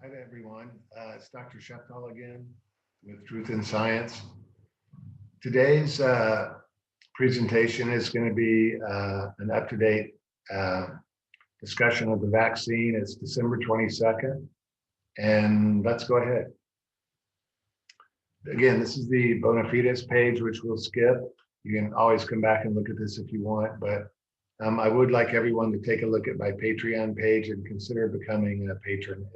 Hi to everyone. It's Dr. Sheftall again with Truth in Science. Today's presentation is going to be an up-to-date discussion of the vaccine. It's December 22nd, and let's go ahead. Again, this is the bonafides page, which we'll skip. You can always come back and look at this if you want, but I would like everyone to take a look at my Patreon page and consider becoming a patron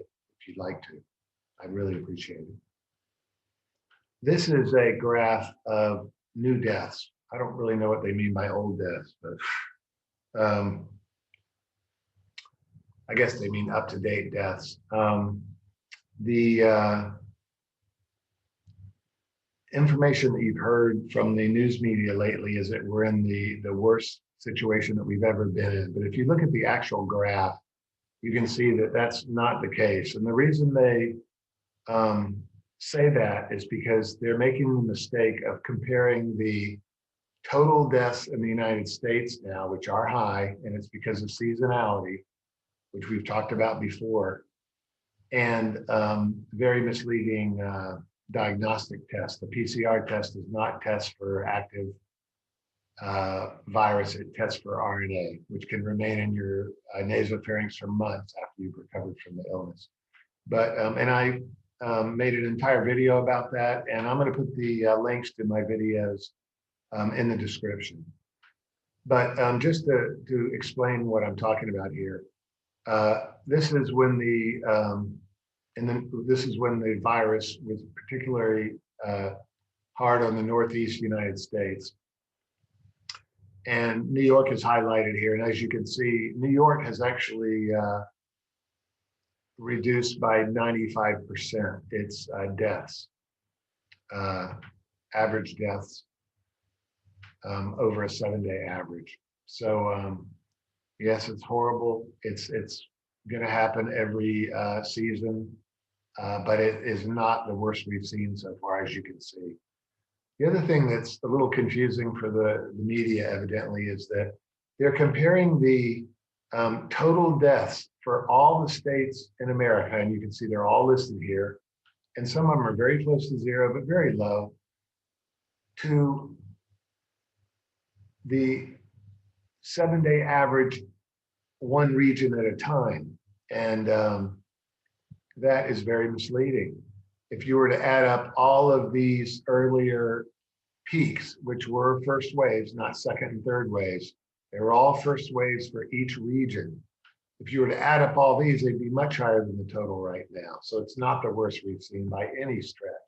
if you'd like to. I'd really appreciate it. This is a graph of new deaths. I don't really know what they mean by old deaths, but I guess they mean up-to-date deaths. The information that you've heard from the news media lately is that we're in the worst situation that we've ever been in. But if you look at the actual graph, you can see that that's not the case. And the reason they say that is because they're making the mistake of comparing the total deaths in the United States now, which are high, and it's because of seasonality, which we've talked about before, and very misleading diagnostic tests. The PCR test does not test for active virus, it tests for RNA, which can remain in your nasopharynx for months after you've recovered from the illness. But, and I made an entire video about that, and I'm going to put the links to my videos in the description. But just to explain what I'm talking about here, this is when this is when the virus was particularly hard on the Northeast United States. And New York is highlighted here. And as you can see, New York has actually reduced by 95% its deaths, average deaths over a 7-day average. So yes, it's horrible. It's going to happen every season, but it is not the worst we've seen so far, as you can see. The other thing that's a little confusing for the media, evidently, is that they're comparing the total deaths for all the states in America, and you can see they're all listed here, and some of them are very close to zero, but very low, to the 7-day average, one region at a time. And that is very misleading. If you were to add up all of these earlier peaks, which were first waves, not second and third waves, they were all first waves for each region. If you were to add up all these, they'd be much higher than the total right now. So it's not the worst we've seen by any stretch.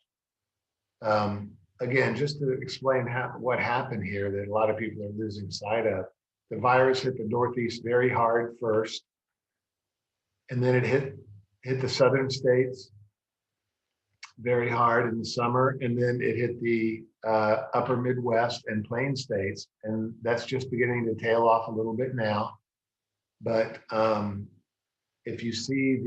Again, just to explain what happened here that a lot of people are losing sight of, the virus hit the Northeast very hard first, and then it hit the southern states very hard in the summer, and then it hit the upper Midwest and plain states, and that's just beginning to tail off a little bit now. But if you see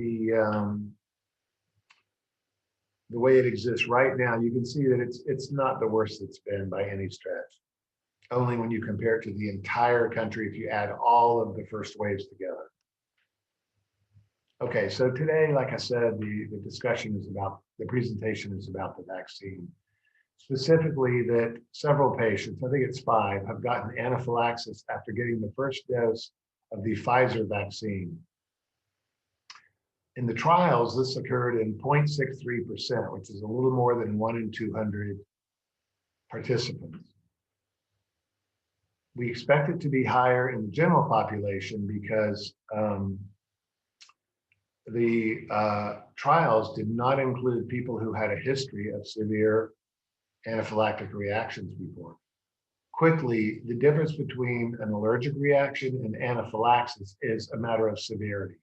the way it exists right now, you can see that it's not the worst it's been by any stretch. Only when you compare it to the entire country, if you add all of the first waves together. Okay, so today, like I said, the discussion is about, the presentation is about the vaccine. Specifically that several patients, I think it's 5, have gotten anaphylaxis after getting the first dose of the Pfizer vaccine. In the trials, this occurred in 0.63%, which is a little more than 1 in 200 participants. We expect it to be higher in the general population because the trials did not include people who had a history of severe anaphylactic reactions before. Quickly, the difference between an allergic reaction and anaphylaxis is a matter of severity.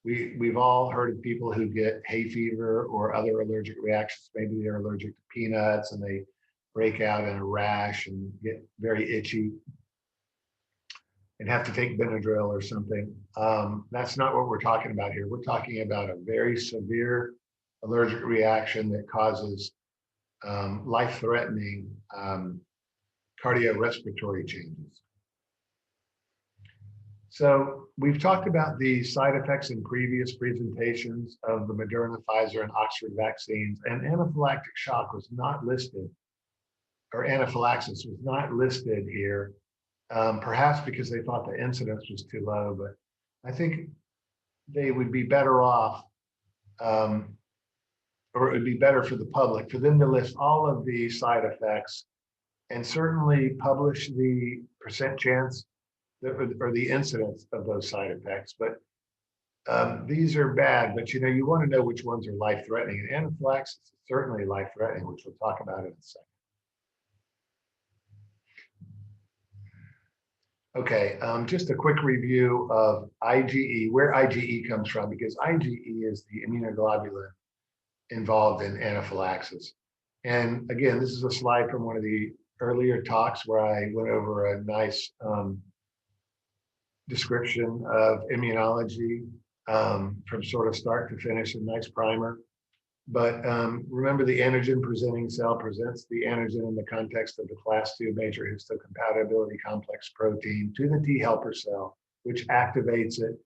We've all heard of people who get hay fever or other allergic reactions. Maybe they're allergic to peanuts and they break out in a rash and get very itchy and have to take Benadryl or something. That's not what we're talking about here. We're talking about a very severe allergic reaction that causes life-threatening cardiorespiratory changes. So we've talked about the side effects in previous presentations of the Moderna, Pfizer, and Oxford vaccines, and anaphylactic shock was not listed, or anaphylaxis was not listed here, perhaps because they thought the incidence was too low, but I think they would be better off, or it would be better for the public, for them to list all of the side effects and certainly publish the percent chance or the incidence of those side effects. But these are bad, but you want to know which ones are life-threatening. And anaphylaxis is certainly life-threatening, which we'll talk about in a second. Okay, just a quick review of IgE, where IgE comes from, because IgE is the immunoglobulin involved in anaphylaxis. And again, this is a slide from one of the earlier talks where I went over a nice description of immunology from sort of start to finish, a nice primer. But remember, the antigen presenting cell presents the antigen in the context of the class 2 major histocompatibility complex protein to the T helper cell, which activates it.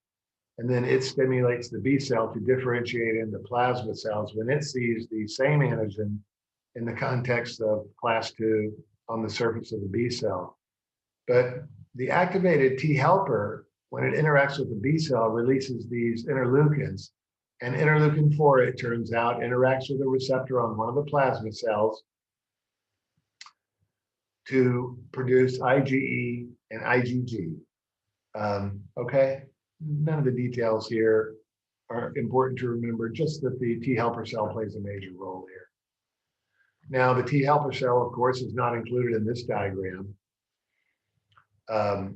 And then it stimulates the B cell to differentiate into plasma cells when it sees the same antigen in the context of class 2 on the surface of the B cell. But the activated T helper, when it interacts with the B cell, releases these interleukins. And interleukin 4, it turns out, interacts with a receptor on one of the plasma cells to produce IgE and IgG. Okay, none of the details here are important to remember, just that the T helper cell plays a major role here. Now, the T helper cell, of course, is not included in this diagram. A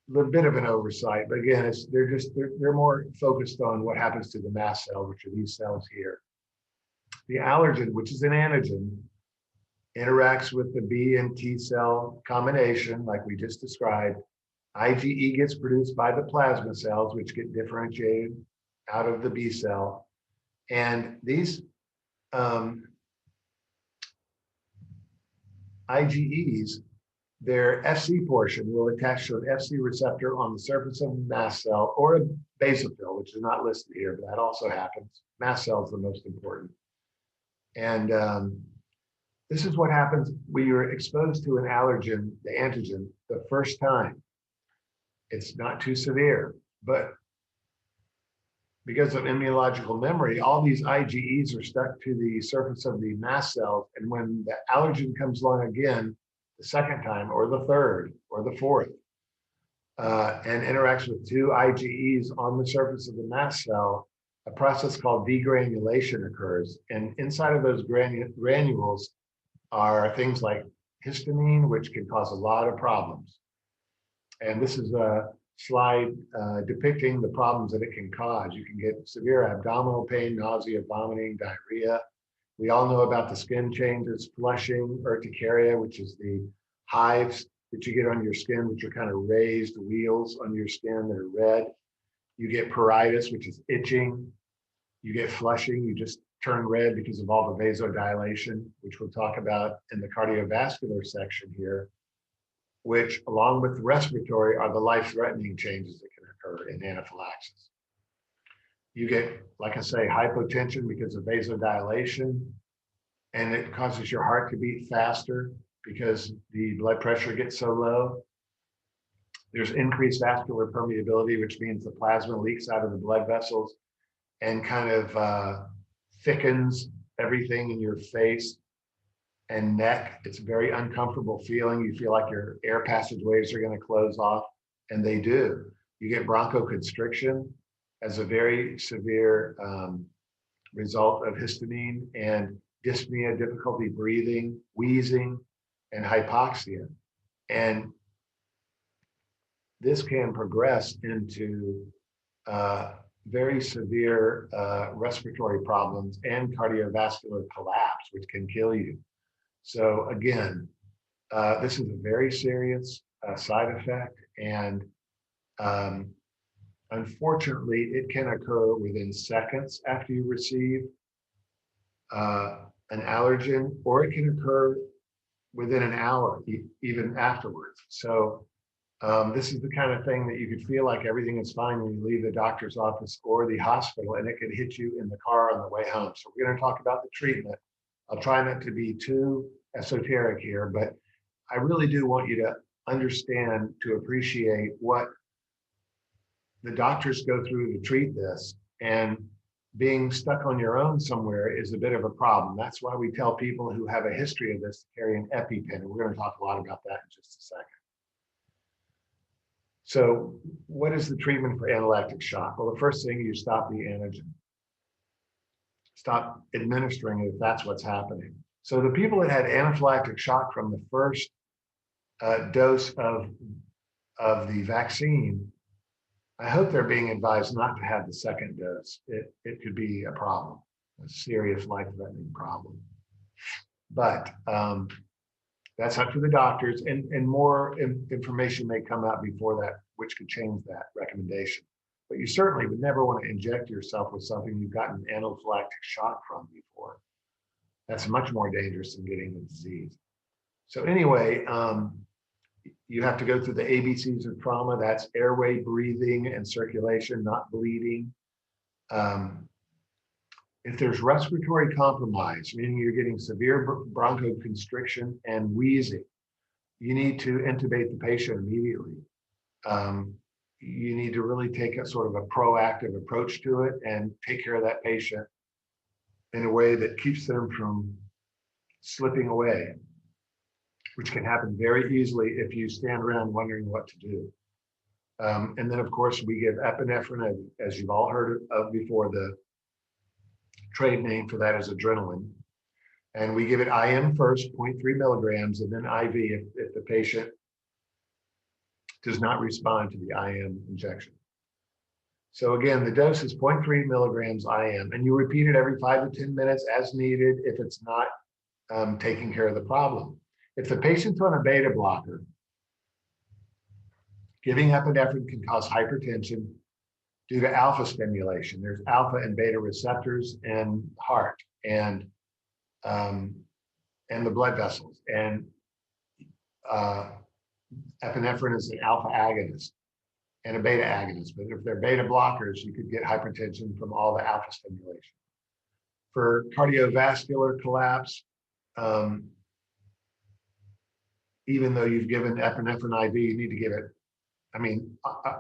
little bit of an oversight, but again, they're more focused on what happens to the mast cell, which are these cells here. The allergen, which is an antigen, interacts with the B and T cell combination, like we just described. IgE gets produced by the plasma cells, which get differentiated out of the B cell. And these IgEs, their Fc portion will attach to an Fc receptor on the surface of a mast cell or a basophil, which is not listed here, but that also happens. Mast cell is the most important. And this is what happens when you're exposed to an allergen, the antigen, the first time. It's not too severe, but because of immunological memory, all these IgEs are stuck to the surface of the mast cells. And when the allergen comes along again, the second time or the third or the fourth, and interacts with two IgEs on the surface of the mast cell, a process called degranulation occurs. And inside of those granules are things like histamine, which can cause a lot of problems. And this is a slide depicting the problems that it can cause. You can get severe abdominal pain, nausea, vomiting, diarrhea. We all know about the skin changes, flushing, urticaria, which is the hives that you get on your skin, which are kind of raised wheals on your skin that are red. You get pruritus, which is itching. You get flushing, you just turn red because of all the vasodilation, which we'll talk about in the cardiovascular section here, which along with respiratory are the life-threatening changes that can occur in anaphylaxis. You get, like I say, hypotension because of vasodilation, and it causes your heart to beat faster because the blood pressure gets so low. There's increased vascular permeability, which means the plasma leaks out of the blood vessels and kind of thickens everything in your face and neck. It's a very uncomfortable feeling. You feel like your air passageways are going to close off, and they do. You get bronchoconstriction as a very severe result of histamine, and dyspnea, difficulty breathing, wheezing, and hypoxia. And this can progress into very severe respiratory problems and cardiovascular collapse, which can kill you. So again, this is a very serious side effect, and unfortunately, it can occur within seconds after you receive an allergen, or it can occur within an hour, even afterwards. So This is the kind of thing that you could feel like everything is fine when you leave the doctor's office or the hospital, and it could hit you in the car on the way home. So we're going to talk about the treatment. I'll try not to be too esoteric here, but I really do want you to understand, to appreciate what the doctors go through to treat this. And being stuck on your own somewhere is a bit of a problem. That's why we tell people who have a history of this to carry an EpiPen. And we're going to talk a lot about that in just a second. So what is the treatment for anaphylactic shock? Well, the first thing, you stop the antigen. Stop administering it if that's what's happening. So the people that had anaphylactic shock from the first dose of the vaccine, I hope they're being advised not to have the second dose. It could be a problem, a serious life-threatening problem. But that's up to the doctors, and more information may come out before that, which could change that recommendation. But you certainly would never want to inject yourself with something you've gotten anaphylactic shock from before. That's much more dangerous than getting the disease. So anyway, you have to go through the ABCs of trauma. That's airway, breathing, and circulation, not bleeding. If there's respiratory compromise, meaning you're getting severe bronchoconstriction and wheezing, you need to intubate the patient immediately. You need to really take a sort of a proactive approach to it and take care of that patient in a way that keeps them from slipping away, which can happen very easily if you stand around wondering what to do. And then, of course, we give epinephrine, as you've all heard of before. The trade name for that is adrenaline. And we give it IM first, 0.3 milligrams, and then IV if the patient does not respond to the IM injection. So again, the dose is 0.3 milligrams IM, and you repeat it every 5 to 10 minutes as needed if it's not taking care of the problem. If the patient's on a beta blocker, giving epinephrine can cause hypertension due to alpha stimulation. There's alpha and beta receptors in the heart and the blood vessels. And epinephrine is an alpha agonist and a beta agonist. But if they're beta blockers, you could get hypertension from all the alpha stimulation. For cardiovascular collapse, even though you've given epinephrine IV, you need to give it,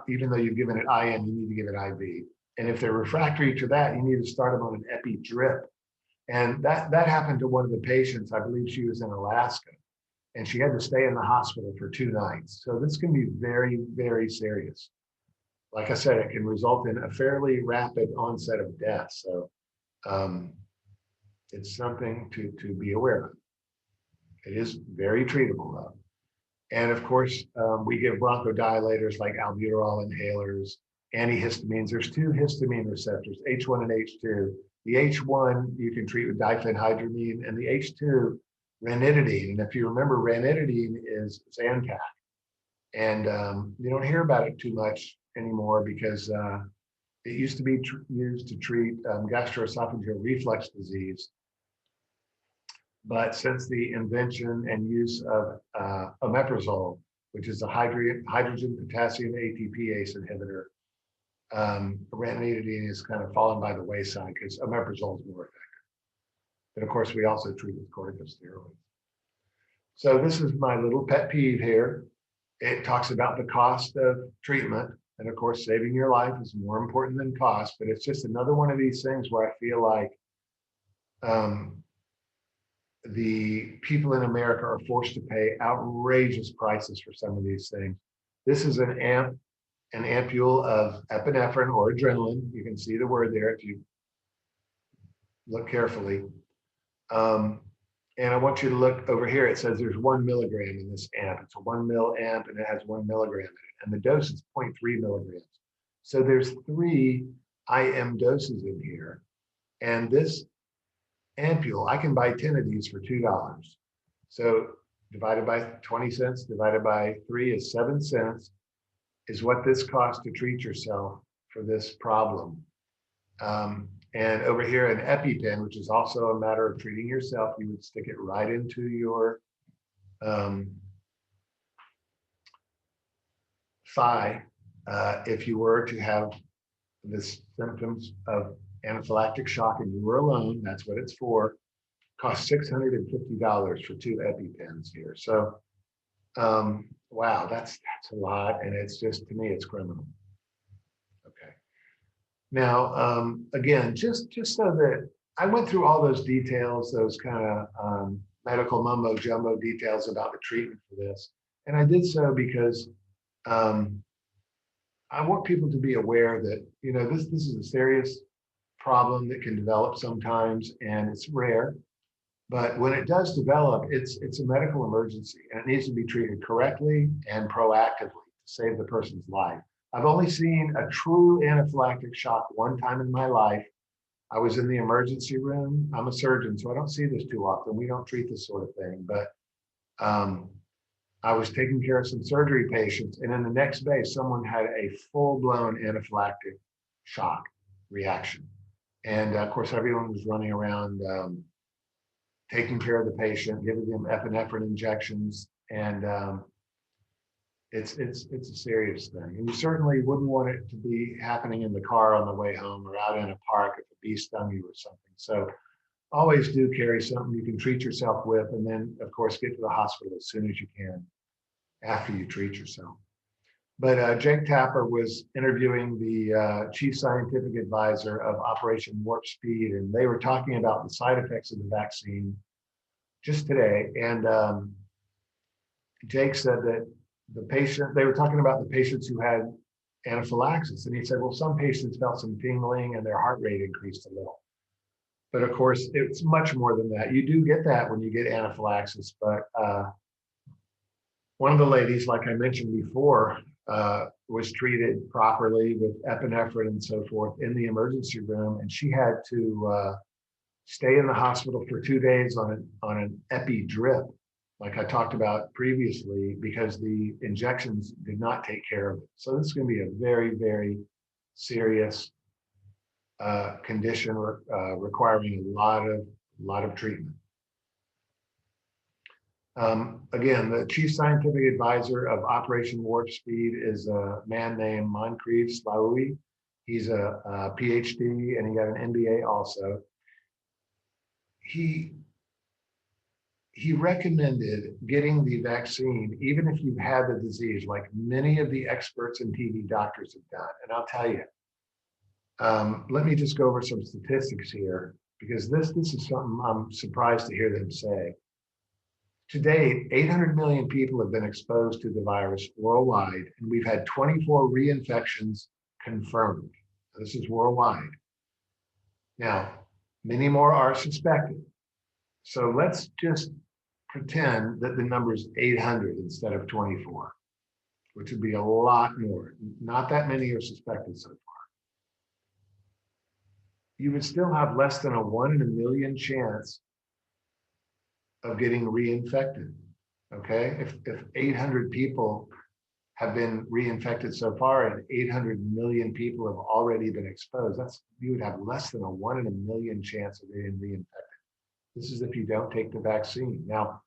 even though you've given it IM, you need to give it IV. And if they're refractory to that, you need to start them on an epi drip. And that happened to one of the patients. I believe she was in Alaska, and she had to stay in the hospital for 2 nights. So this can be very, very serious. Like I said, it can result in a fairly rapid onset of death. So it's something to be aware of. It is very treatable though. And of course, we give bronchodilators like albuterol inhalers, antihistamines. There's 2 histamine receptors, H1 and H2. The H1 you can treat with diphenhydramine, and the H2, ranitidine. And if you remember, ranitidine is Zantac. And you don't hear about it too much anymore because it used to be used to treat gastroesophageal reflux disease. But since the invention and use of omeprazole, which is a hydrogen potassium ATPase inhibitor, ranitidine is kind of fallen by the wayside because omeprazole is more effective. But of course, we also treat with corticosteroids. So this is my little pet peeve here. It talks about the cost of treatment. And of course, saving your life is more important than cost, but it's just another one of these things where I feel like the people in America are forced to pay outrageous prices for some of these things. This is an ampule of epinephrine or adrenaline. You can see the word there if you look carefully. And I want you to look over here. It says there's 1 milligram in this amp. It's a 1 mil amp and it has 1 milligram in it. And the dose is 0.3 milligrams. So there's 3 IM doses in here. And this ampule, I can buy 10 of these for $2. So divided by 20 cents, divided by 3 is 7 cents, is what this costs to treat yourself for this problem. And over here, an EpiPen, which is also a matter of treating yourself, you would stick it right into your thigh, if you were to have the symptoms of anaphylactic shock and you were alone, that's what it's for, costs $650 for 2 EpiPens here. So, wow, that's a lot. And it's just, to me, it's criminal. Okay. Now, again, just so that I went through all those details, those kind of medical mumbo jumbo details about the treatment for this. And I did so because I want people to be aware that, you know, this is a serious problem that can develop sometimes, and it's rare. But when it does develop, it's a medical emergency, and it needs to be treated correctly and proactively to save the person's life. I've only seen a true anaphylactic shock one time in my life. I was in the emergency room. I'm a surgeon, so I don't see this too often. We don't treat this sort of thing, but I was taking care of some surgery patients, and in the next day, someone had a full-blown anaphylactic shock reaction. And of course, everyone was running around taking care of the patient, giving them epinephrine injections, and it's a serious thing. And you certainly wouldn't want it to be happening in the car on the way home or out in a park if a bee stung you or something. So always do carry something you can treat yourself with, and then of course get to the hospital as soon as you can after you treat yourself. But Jake Tapper was interviewing the chief scientific advisor of Operation Warp Speed, and they were talking about the side effects of the vaccine just today. And Jake said that they were talking about the patients who had anaphylaxis. And he said, well, some patients felt some tingling and their heart rate increased a little. But of course, it's much more than that. You do get that when you get anaphylaxis, but one of the ladies, like I mentioned before, was treated properly with epinephrine and so forth in the emergency room, and she had to stay in the hospital for 2 days on an epi drip, like I talked about previously, because the injections did not take care of it. So this is going to be a very, very serious condition requiring a lot of treatment. Again, the chief scientific advisor of Operation Warp Speed is a man named Moncrief Slaoui. He's a PhD and he got an MBA also. He recommended getting the vaccine even if you've had the disease, like many of the experts and TV doctors have done. And I'll tell you, let me just go over some statistics here, because this is something I'm surprised to hear them say. To date, 800 million people have been exposed to the virus worldwide, and we've had 24 reinfections confirmed. This is worldwide. Now, many more are suspected. So let's just pretend that the number is 800 instead of 24, which would be a lot more. Not that many are suspected so far. You would still have less than a 1 in a million chance of getting reinfected. Okay, if 800 people have been reinfected so far and 800 million people have already been exposed, you would have less than a 1 in a million chance of being reinfected. This is if you don't take the vaccine. Now,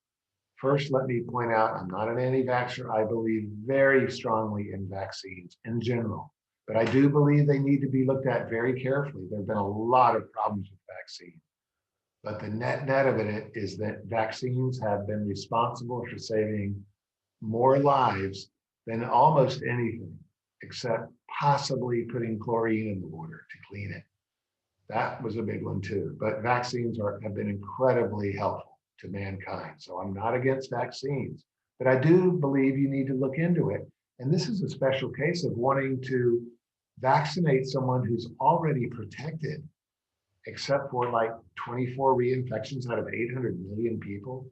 first, let me point out, I'm not an anti-vaxxer. I believe very strongly in vaccines in general, but I do believe they need to be looked at very carefully. There have been a lot of problems with vaccines. But the net of it is that vaccines have been responsible for saving more lives than almost anything, except possibly putting chlorine in the water to clean it. That was a big one too. But vaccines have been incredibly helpful to mankind. So I'm not against vaccines, but I do believe you need to look into it. And this is a special case of wanting to vaccinate someone who's already protected, except for like 24 reinfections out of 800 million people.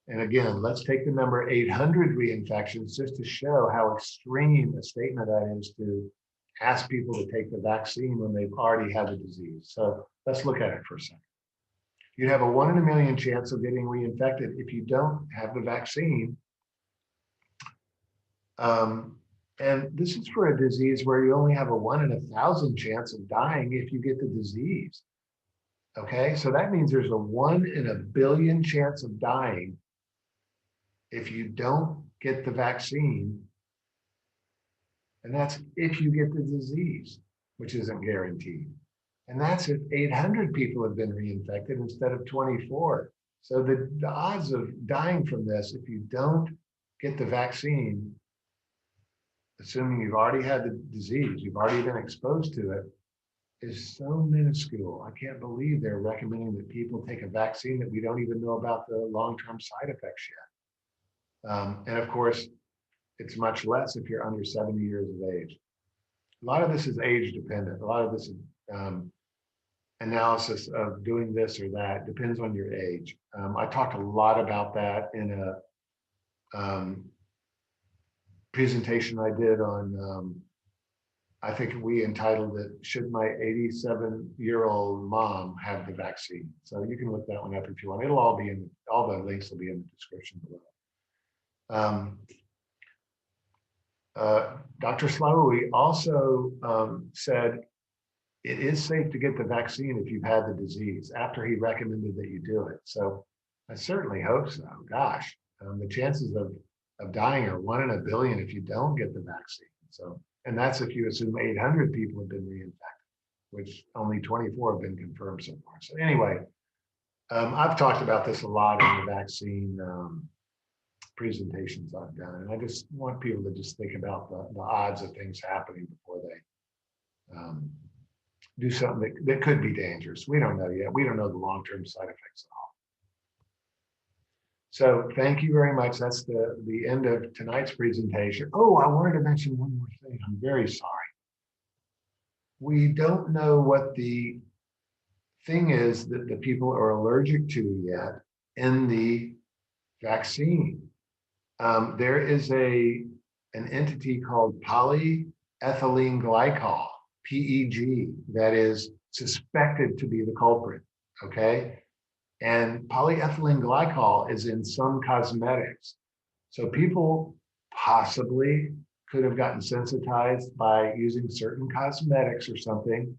And again, let's take the number 800 reinfections just to show how extreme a statement that is to ask people to take the vaccine when they've already had the disease. So let's look at it for a second. You'd have a 1 in a million chance of getting reinfected if you don't have the vaccine. And this is for a disease where you only have a 1 in 1,000 chance of dying if you get the disease. Okay, so that means there's a 1 in a billion chance of dying if you don't get the vaccine And that's if you get the disease, which isn't guaranteed. And that's if 800 people have been reinfected instead of 24. So the odds of dying from this, if you don't get the vaccine, assuming you've already had the disease, you've already been exposed to it, is so minuscule. I can't believe they're recommending that people take a vaccine that we don't even know about the long-term side effects yet. And of course, it's much less if you're under 70 years of age. A lot of this is age dependent. A lot of this is analysis of doing this or that depends on your age. I talked a lot about that in a presentation I did on, I think we entitled it, Should My 87-Year-Old Mom Have the Vaccine? So you can look that one up if you want. It'll all be in, all the links will be in the description below. Dr. Slaoui also said it is safe to get the vaccine if you've had the disease after he recommended that you do it. So I certainly hope so. Gosh, the chances of dying are 1 in a billion if you don't get the vaccine. So, and that's if you assume 800 people have been reinfected, which only 24 have been confirmed so far. So anyway, I've talked about this a lot in the vaccine presentations I've done. And I just want people to just think about the odds of things happening before they do something that could be dangerous. We don't know yet. We don't know the long-term side effects at all. So thank you very much. That's the end of tonight's presentation. Oh, I wanted to mention one more thing. I'm very sorry. We don't know what the thing is that the people are allergic to yet in the vaccine. There is an entity called polyethylene glycol, PEG, that is suspected to be the culprit, okay? And polyethylene glycol is in some cosmetics. So people possibly could have gotten sensitized by using certain cosmetics or something.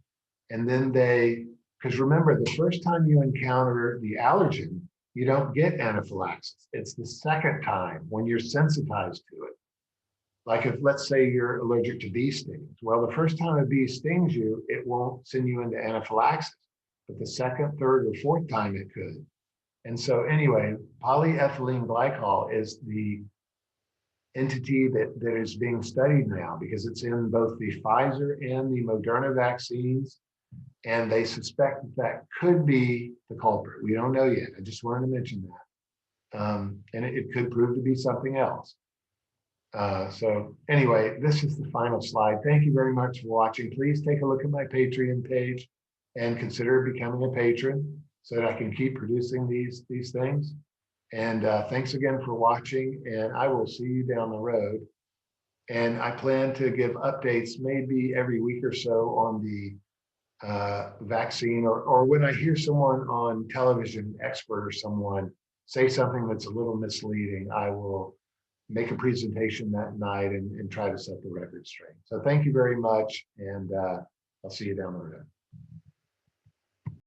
And then because remember, the first time you encounter the allergen, you don't get anaphylaxis. It's the second time when you're sensitized to it. Like if, let's say you're allergic to bee stings. Well, the first time a bee stings you, it won't send you into anaphylaxis. But the second, third, or fourth time it could. And so anyway, polyethylene glycol is the entity that is being studied now because it's in both the Pfizer and the Moderna vaccines. And they suspect that could be the culprit. We don't know yet. I just wanted to mention that. And it could prove to be something else. So anyway, this is the final slide. Thank you very much for watching. Please take a look at my Patreon page and consider becoming a patron so that I can keep producing these things. And thanks again for watching, and I will see you down the road. And I plan to give updates maybe every week or so on the vaccine, or when I hear someone on television, expert or someone, say something that's a little misleading, I will make a presentation that night and try to set the record straight. So thank you very much, and I'll see you down the road.